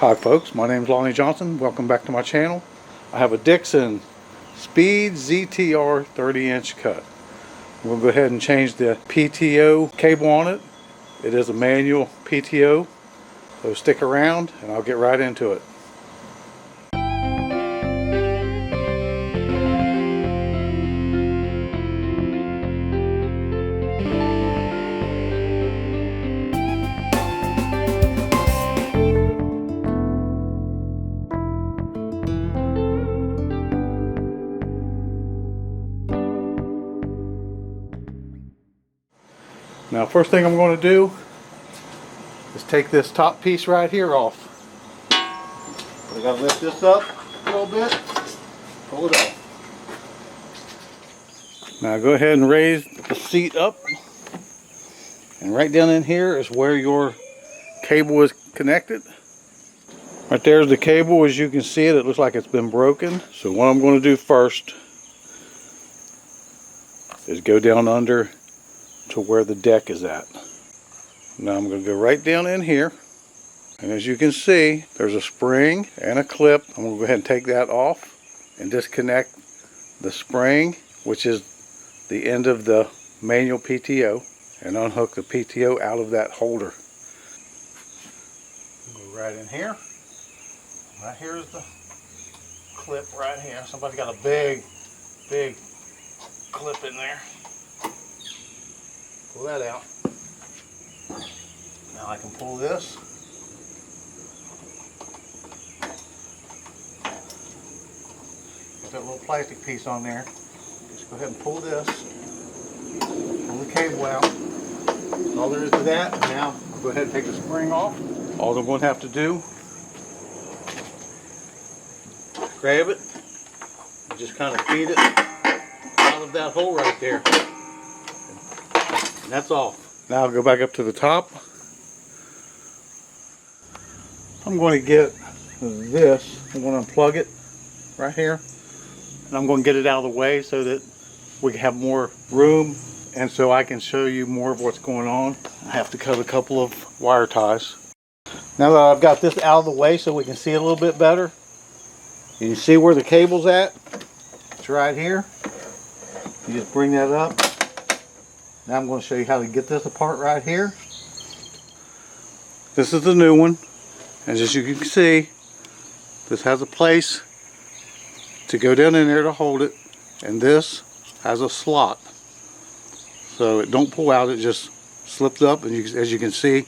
Hi folks, my name is Lonnie Johnson. Welcome back to my channel. I have a Dixon Speed ZTR 30-inch cut. We'll go ahead and change the PTO cable on it. It is a manual PTO, so stick around and I'll get right into it. Now, first thing I'm going to do is take this top piece right here off. I got to lift this up a little bit, pull it off. Now go ahead and raise the seat up, and right down in here is where your cable is connected. Right there's the cable. As you can see it looks like it's been broken. So what I'm going to do first is go down under to where the deck is at. Now I'm going to go right down in here, and as you can see there's a spring and a clip. I'm going to go ahead and take that off and disconnect the spring, which is the end of the manual PTO, and unhook the PTO out of that holder. Go right in here. Right here's the clip right here. Somebody's got a big clip in there. Pull that out. Now I can pull this. Got that little plastic piece on there. Just go ahead and pull this. Pull the cable out. That's all there is to that. And now I'll go ahead and take the spring off. All I'm going to have to do, grab it and just kind of feed it out of that hole right there. And that's off. Now I'll go back up to the top. I'm going to get this. I'm going to unplug it right here. And I'm going to get it out of the way so that we can have more room and so I can show you more of what's going on. I have to cut a couple of wire ties. Now that I've got this out of the way so we can see it a little bit better, you see where the cable's at? It's right here. You just bring that up. Now I'm going to show you how to get this apart right here. This is the new one. And as you can see, this has a place to go down in there to hold it. And this has a slot. So it don't pull out, it just slips up. And as you can see,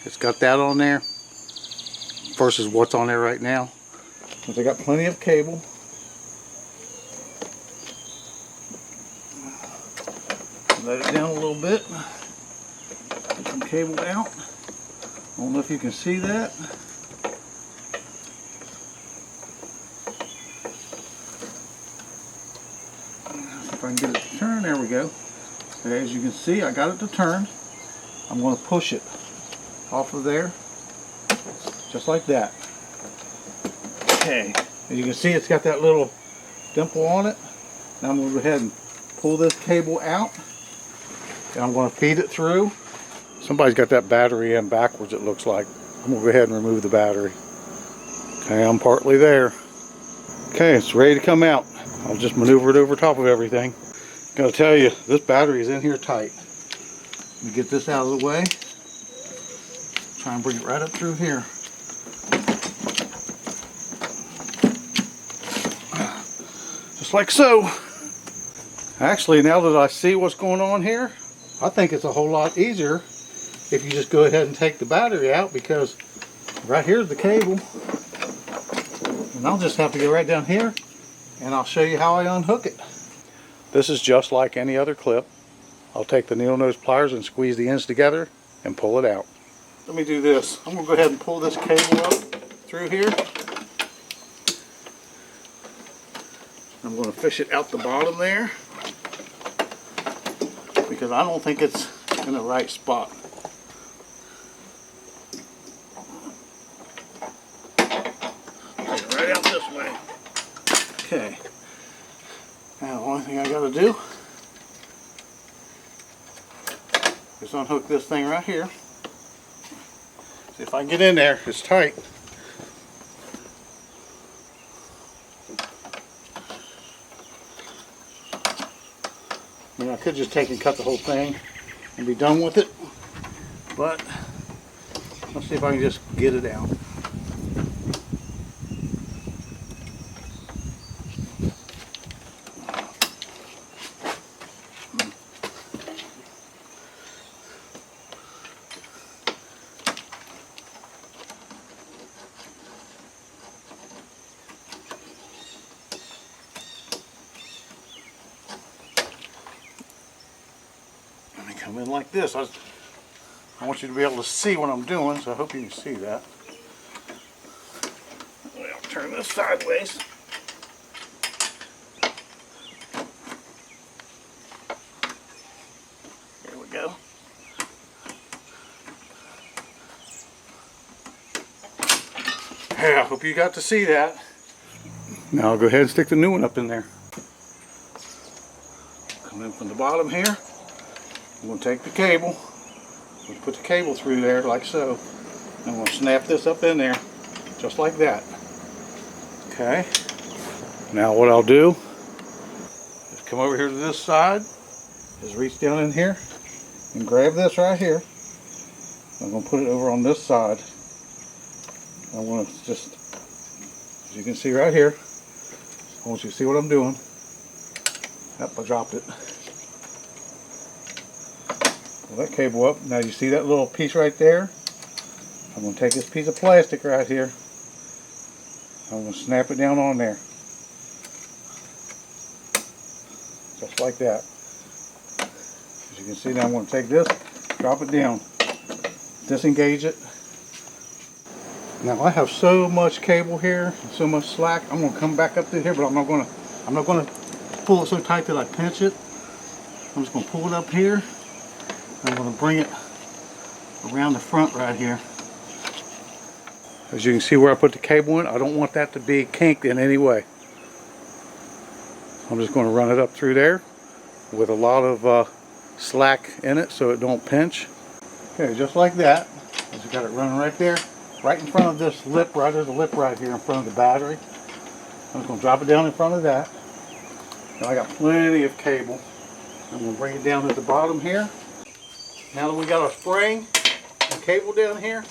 it's got that on there versus what's on there right now. They got plenty of cable. Let it down a little bit. Get some cable out. I don't know if you can see that. See if I can get it to turn. There we go. Okay, as you can see, I got it to turn. I'm going to push it off of there, just like that. Okay, as you can see, it's got that little dimple on it. Now I'm going to go ahead and pull this cable out, and I'm going to feed it through. Somebody's got that battery in backwards, it looks like. I'm going to go ahead and remove the battery. Okay, I'm partly there. Okay, it's ready to come out. I'll just maneuver it over top of everything. Gotta tell you, this battery is in here tight. Let me get this out of the way. Try and bring it right up through here. Just like so. Actually, now that I see what's going on here, I think it's a whole lot easier if you just go ahead and take the battery out, because right here's the cable. And I'll just have to go right down here and I'll show you how I unhook it. This is just like any other clip. I'll take the needle nose pliers and squeeze the ends together and pull it out. Let me do this. I'm going to go ahead and pull this cable up through here. I'm going to fish it out the bottom there, because I don't think it's in the right spot. Take it right out this way. Okay. Now the only thing I got to do is unhook this thing right here. See if I can get in there. It's tight. I mean, I could just take and cut the whole thing and be done with it, but let's see if I can just get it out. Come in like this. I want you to be able to see what I'm doing, so I hope you can see that. I'll turn this sideways. There we go. Hey, I hope you got to see that. Now I'll go ahead and stick the new one up in there. Come in from the bottom here. I'm going to take the cable, we'll put the cable through there like so. I'm going to snap this up in there, just like that. Okay. Now what I'll do is come over here to this side, just reach down in here and grab this right here. I'm going to put it over on this side. I want to just, as you can see right here, I want you to see what I'm doing. Yep, I dropped it. Pull that cable up. Now you see that little piece right there? I'm going to take this piece of plastic right here. I'm going to snap it down on there. Just like that. As you can see now, I'm going to take this, drop it down, disengage it. Now I have so much cable here, so much slack. I'm going to come back up through here, but I'm not going to pull it so tight that I pinch it. I'm just going to pull it up here. I'm going to bring it around the front right here. As you can see where I put the cable in, I don't want that to be kinked in any way. I'm just going to run it up through there with a lot of slack in it so it don't pinch. Okay, just like that. I just got it running right there, right in front of this lip right, there's a lip right here in front of the battery. I'm just going to drop it down in front of that. Now I got plenty of cable. I'm going to bring it down at the bottom here. Now that we got our spring and cable down here,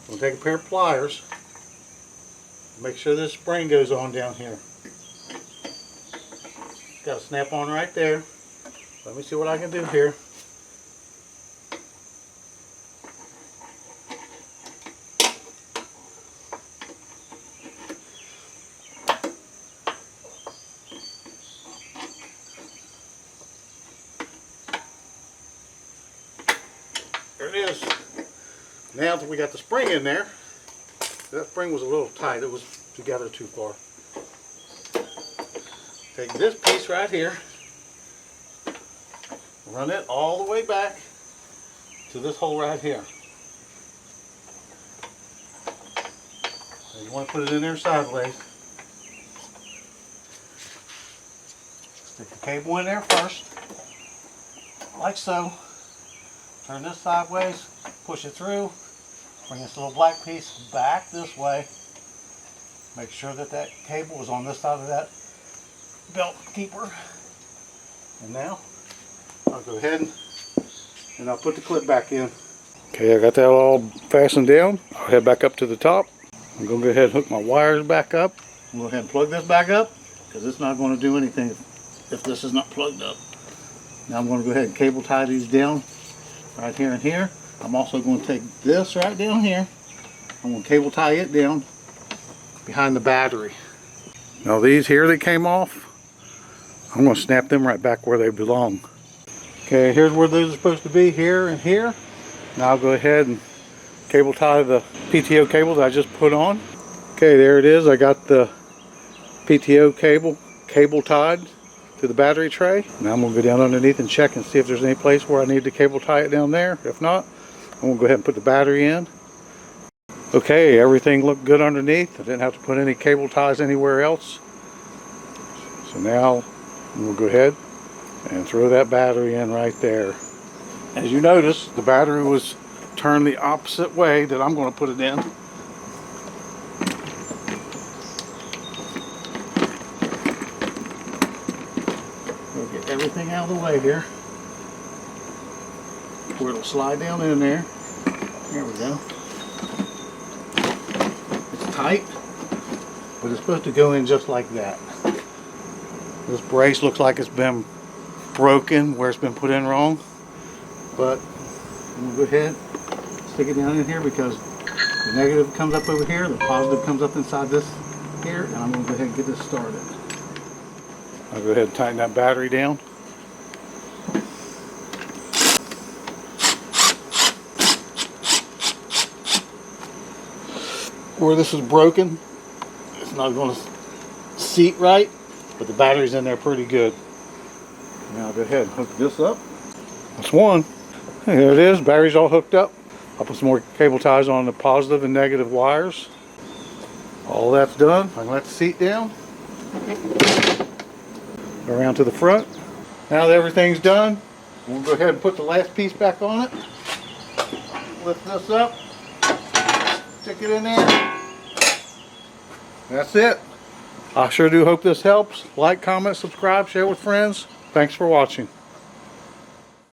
we'll take a pair of pliers. Make sure this spring goes on down here. Got a snap on right there. Let me see what I can do here. There it is. Now that we got the spring in there, that spring was a little tight. It was together too far. Take this piece right here, run it all the way back to this hole right here. And you want to put it in there sideways. Stick the cable in there first, like so. Turn this sideways, push it through, bring this little black piece back this way. Make sure that that cable is on this side of that belt keeper. And now I'll go ahead and I'll put the clip back in. Okay, I got that all fastened down. I'll head back up to the top. I'm going to go ahead and hook my wires back up. I'm going to go ahead and plug this back up because it's not going to do anything if this is not plugged up. Now I'm going to go ahead and cable tie these down right here and here. I'm also going to take this right down here. I'm going to cable tie it down behind the battery. Now these here that came off, I'm going to snap them right back where they belong. Okay, here's where those are supposed to be, here and here. Now I'll go ahead and cable tie the PTO cable that I just put on. Okay, there it is. I got the PTO cable tied to the battery tray. Now I'm going to go down underneath and check and see if there's any place where I need to cable tie it down there. If not, I'm going to go ahead and put the battery in. Okay, everything looked good underneath. I didn't have to put any cable ties anywhere else. So now we'll go ahead and throw that battery in right there. As you notice, the battery was turned the opposite way that I'm going to put it in. We'll get everything out of the way here, where it'll slide down in there. There we go. It's tight, but it's supposed to go in just like that. This brace looks like it's been broken where it's been put in wrong, but I'm going to go ahead, stick it down in here because the negative comes up over here, the positive comes up inside this here, and I'm going to go ahead and get this started. I'll go ahead and tighten that battery down. Where this is broken, it's not going to seat right, but the battery's in there pretty good. Now I'll go ahead and hook this up. That's one. There it is, battery's all hooked up. I'll put some more cable ties on the positive and negative wires. All that's done. I can let the seat down. Around to the front. Now that everything's done, we'll go ahead and put the last piece back on it. Lift this up. Stick it in there. That's it. I sure do hope this helps. Like, comment, subscribe, share with friends. Thanks for watching.